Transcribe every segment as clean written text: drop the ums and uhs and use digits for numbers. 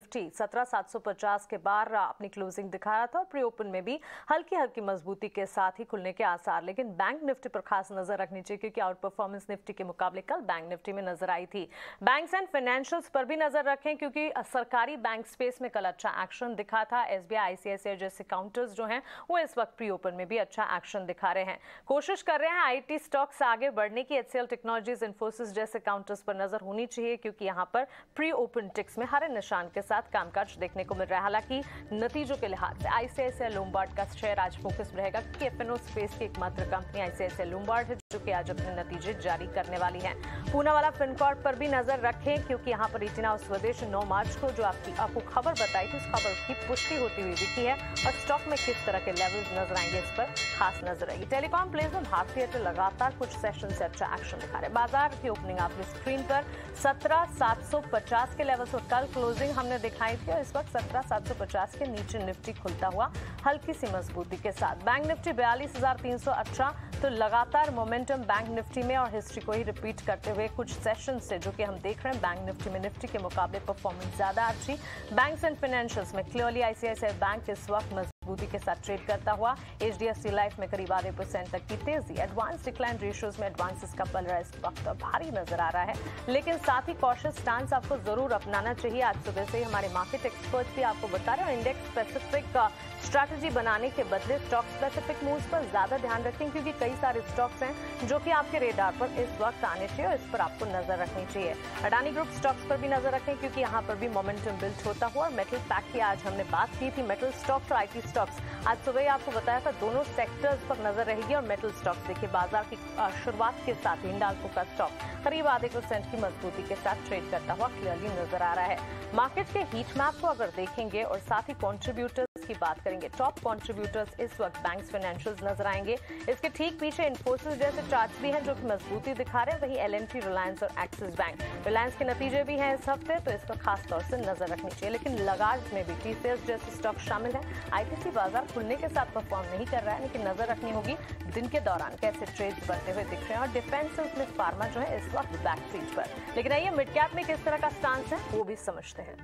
Nifty 17,750 के बार अपनी closing दिखा रहा था और प्री ओपन में भी हल्की हल्की मजबूती के साथ ही खुलने के आसार, लेकिन बैंक निफ्टी पर खास नजर रखनी चाहिए क्योंकि आउट परफॉर्मेंस निफ्टी के मुकाबले कल बैंक निफ्टी में नजर आई थी। बैंक्स एंड फाइनेंशियल्स पर भी नजर रखें क्योंकि सरकारी बैंक स्पेस में कल अच्छा एक्शन दिखा था। एसबीआई, आईसीआईसीआई जैसे काउंटर्स जो हैं वो इस वक्त प्री ओपन में भी अच्छा एक्शन दिखा रहे हैं। कोशिश कर रहे हैं आईटी स्टॉक्स आगे बढ़ने की। एचसीएल टेक्नोलॉजीज, इन्फोसिस जैसे काउंटर्स पर नजर होनी चाहिए क्योंकि यहां पर प्री ओपन टिक्स में हरे निशान के साथ कामकाज देखने को मिल रहा है। हालांकि नतीजों के लिहाज से आईसीआईसीआई लोम्बार्ड का शेयर आज फोकस रहेगा क्योंकि एफएनओ स्पेस की एकमात्र कंपनी आईसीआईसीआई लोम्बार्ड है जो कि आज अपने नतीजे जारी करने वाली है। पूनावाला फिनकॉर्प पर भी नजर रखें क्योंकि यहां पर इटिना स्वदेश 9 मार्च को जो आपको खबर बताई थी उस खबर की पुष्टि होती हुई दिखी है और स्टॉक में किस तरह के लेवल्स नजर आएंगे इस पर खास नजर रहेगी। टेलीकॉम प्लेस में भारतीय एयरटेल लगातार कुछ सेशन से अच्छा एक्शन दिखा रहे। बाजार की ओपनिंग आपकी स्क्रीन पर 17,750 के लेवल पर कल क्लोजिंग हमने दिखाई थी और इस वक्त 17,750 के नीचे निफ्टी खुलता हुआ हल्की सी मजबूती के साथ। बैंक निफ्टी 42,318, तो लगातार मोमेंटम बैंक निफ्टी में और हिस्ट्री को ही रिपीट करते हुए कुछ सेशन से जो कि हम देख रहे हैं बैंक निफ्टी में निफ्टी के मुकाबले परफॉर्मेंस ज्यादा अच्छी। बैंक्स एंड फाइनेंशियल्स में क्लियरली आईसीआईसीआई बैंक इस वक्त मजबूती के साथ ट्रेड करता हुआ। एचडीएफसी लाइफ में करीब आधे % तक की तेजी। एडवांस डिक्लाइन रेशियोज में एडवांसेस का पलड़ा इस वक्त भारी नजर आ रहा है, लेकिन साथ ही कॉशियस स्टांस आपको जरूर अपनाना चाहिए। आज सुबह से ही हमारे मार्केट एक्सपर्ट भी आपको बता रहे हैं इंडेक्स स्पेसिफिक स्ट्रैटेजी बनाने के बदले स्टॉक स्पेसिफिक मूव्स पर ज्यादा ध्यान रखें क्योंकि कई सारे स्टॉक्स हैं जो कि आपके रेडार पर इस वक्त आने चाहिए और इस पर आपको नजर रखनी चाहिए। अडानी ग्रुप स्टॉक्स पर भी नजर रखें क्योंकि यहाँ पर भी मोमेंटम बिल्ड होता हुआ और मेटल पैक की आज हमने बात की थी। मेटल स्टॉक्स और आईटी स्टॉक्स आज सुबह ही आपको बताया था दोनों सेक्टर्स पर नजर रहेगी और मेटल स्टॉक्स देखिए बाजार की शुरुआत के साथ ही हिंडाल्को का स्टॉक करीब आधे % की मजबूती के साथ ट्रेड करता हुआ क्लियरली नजर आ रहा है। मार्केट के हीट मैप को अगर देखेंगे और साथ ही कॉन्ट्रीब्यूटर्स की बात करेंगे, टॉप कॉन्ट्रीब्यूटर्स इस वक्त बैंक्स फाइनेंशियल्स नजर आएंगे। इसके ठीक पीछे इन्फोसिस जैसे चार्ट्स भी हैं जो कि मजबूती दिखा रहे हैं। वहीं एलएनटी, रिलायंस और एक्सिस बैंक, रिलायंस के नतीजे भी हैं इस हफ्ते तो इस पर खास तौर से नजर रखनी चाहिए। लेकिन लगाज में भी टीसीएस जैसे स्टॉक शामिल है। आईटीसी बाजार खुलने के साथ परफॉर्म नहीं कर रहा है, लेकिन नजर रखनी होगी दिन के दौरान कैसे ट्रेड्स बढ़ते हुए दिख रहे हैं। और डिफेंस में फार्मा जो है इस वक्त बैक सीट पर। लेकिन आइए मिड कैप में किस तरह का स्टांस है वो भी समझते हैं।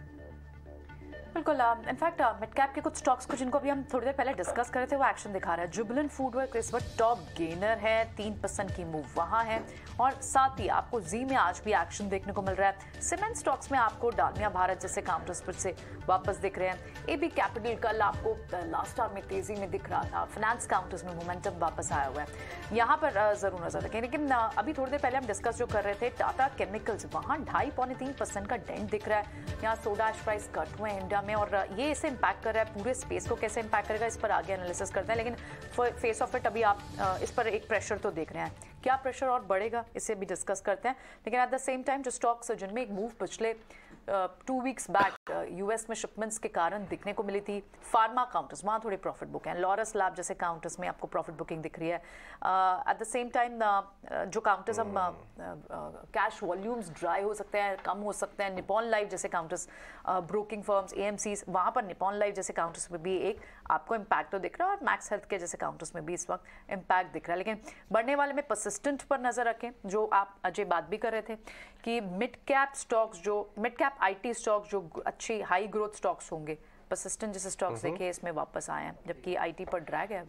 बिल्कुल, इनफैक्ट मिड कैप के कुछ स्टॉक्स को जिनको भी हम थोड़ी देर पहले डिस्कस कर रहे थे वो एक्शन दिखा रहा है। जुबिलेंट फूडवर्क इस वक्त टॉप गेनर है, 3% की मूव वहाँ है और साथ ही आपको जी में आज भी एक्शन देखने को मिल रहा है। सीमेंट स्टॉक्स में आपको डालमिया भारत जैसे काउंटर्स पर से वापस दिख रहे हैं। एबी कैपिटल कल आपको लास्ट आवर में तेजी में दिख रहा था। फाइनेंस काउंटर्स में मोमेंटम वापस आया हुआ है, यहाँ पर जरूर नजर रखें। लेकिन अभी थोड़ी देर पहले हम डिस्कस जो कर रहे थे टाटा केमिकल्स, वहाँ 2.5-3% का डेंट दिख रहा है। यहाँ सोडा एश प्राइस कट हुए हैं इंडिया में और ये इसे इम्पैक्ट कर रहा है। पूरे स्पेस को कैसे इम्पैक्ट करेगा इस पर आगे एनालिसिस करते हैं, लेकिन फेस ऑफ इट अभी आप इस पर एक प्रेशर तो देख रहे हैं। क्या प्रेशर और बढ़ेगा इसे भी डिस्कस करते हैं। लेकिन एट द सेम टाइम जो स्टॉक्स जिनमें एक मूव पिछले 2 वीक्स बैक यूएस में शिपमेंट्स के कारण दिखने को मिली थी, फार्मा काउंटर्स वहाँ थोड़े प्रॉफिट बुक हैं। लॉरस लैब जैसे काउंटर्स में आपको प्रॉफिट बुकिंग दिख रही है। एट द सेम टाइम जो काउंटर्स हम कैश वॉल्यूम्स ड्राई हो सकते हैं, कम हो सकते हैं। निपॉन लाइफ जैसे काउंटर्स, ब्रोकिंग फर्म्स, एएमसीज, वहाँ पर निपॉन लाइफ जैसे काउंटर्स में भी एक आपको इम्पैक्ट तो दिख रहा है और मैक्स हेल्थ के जैसे काउंटर्स में भी इस वक्त इम्पैक्ट दिख रहा है। लेकिन बढ़ने वाले में परसिस्टेंट पर नजर रखें, जो आप अजय बात भी कर रहे थे कि मिड कैप स्टॉक्स, जो मिड कैप आईटी स्टॉक्स जो अच्छी हाई ग्रोथ स्टॉक्स होंगे, परसिस्टेंट जैसे स्टॉक्स देखे इसमें वापस आए हैं, जबकि आईटी पर ड्रैग है।